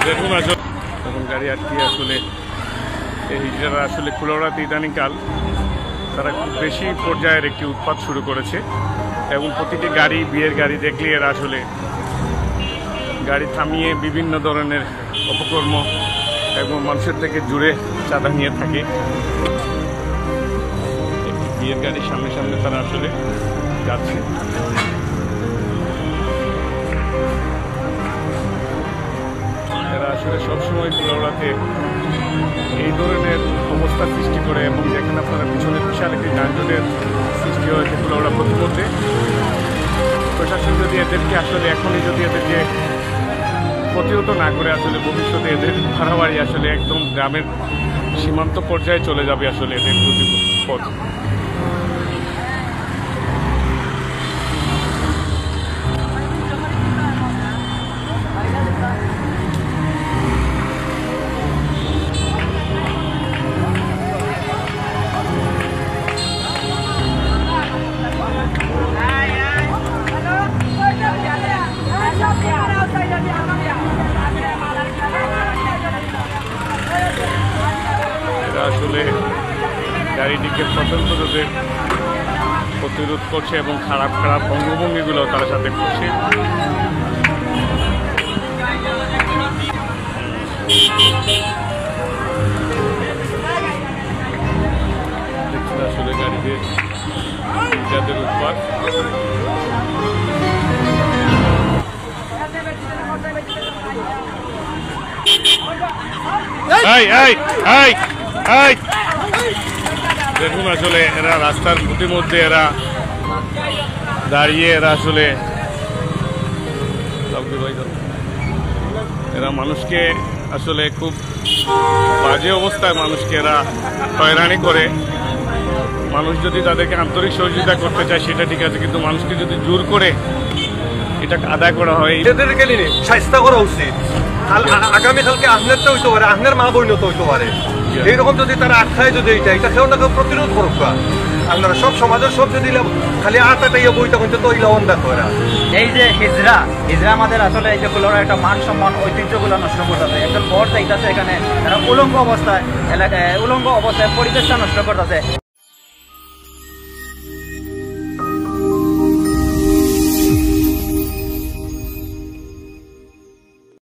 দেখুন তখন গাড়ি আটকে আসলে এই যারা আসলে কুলাউড়াতে ইদানিংকাল তারা খুব বেশি পর্যায়ের একটি উৎপাত শুরু করেছে এবং প্রতিটি গাড়ি বিয়ের গাড়ি দেখলে এরা আসলে গাড়ি থামিয়ে বিভিন্ন ধরনের অপকর্ম এবং মানুষের থেকে জুড়ে চাঁদা নিয়ে থাকে। বিয়ের গাড়ির সামনে সামনে তারা আসলে যাচ্ছে। এরা আসলে সবসময় কুলাউড়াতে এই ধরনের অবস্থা সৃষ্টি করে এবং যেখানে আপনারা পিছনে বিশাল একটি যানজটের সৃষ্টি হয়েছে কুলাউড়া প্রতিমধ্যে। প্রশাসন যদি এদেরকে আসলে এখনই যদি এদেরকে প্রতিহত না করে আসলে ভবিষ্যতে এদের ভাড়াবাড়ি আসলে একদম গ্রামের সীমান্ত পর্যায়ে চলে যাবে আসলে এদের পথ। আসলে গাড়িটিকে স্বতন্ত্রদের প্রতিরোধ করছে এবং খারাপ খারাপ অঙ্গভঙ্গিগুলো তার সাথে করছে। আসলে গাড়িতে যাদের উৎপাত দেখুন আসলে এরা রাস্তার প্রতিমধ্যে এরা দাঁড়িয়ে এরা আসলে এরা মানুষকে আসলে খুব বাজে অবস্থায় মানুষকে এরা হয়রানি করে। মানুষ যদি তাদেরকে আন্তরিক সহযোগিতা করতে চায় সেটা ঠিক আছে, কিন্তু মানুষকে যদি জোর করে এটা আদায় করা হয় এদেরকে নিয়ে চেষ্টা করা উচিত। আগামীকালকে আহনের তো হইতে পারে, আহনের মা বইন তো হইতে পারে। এইরকম যদি তারা আখ্যায় যদি এটা কেউ না কেউ প্রতিরোধ করুক। আপনারা সব সমাজের সব যদি খালি আটাটাইয়া বই তখন তো ইলাওয়ান দেখো এরা। এই যে হিজরা আমাদের আসলে এই যে কুলাউড়া একটা মান সম্মান ঐতিহ্যগুলো নষ্ট করতেছে। একজন বর চাইতেছে এখানে, তারা উলঙ্গ অবস্থায় পরিবেশটা নষ্ট করতেছে।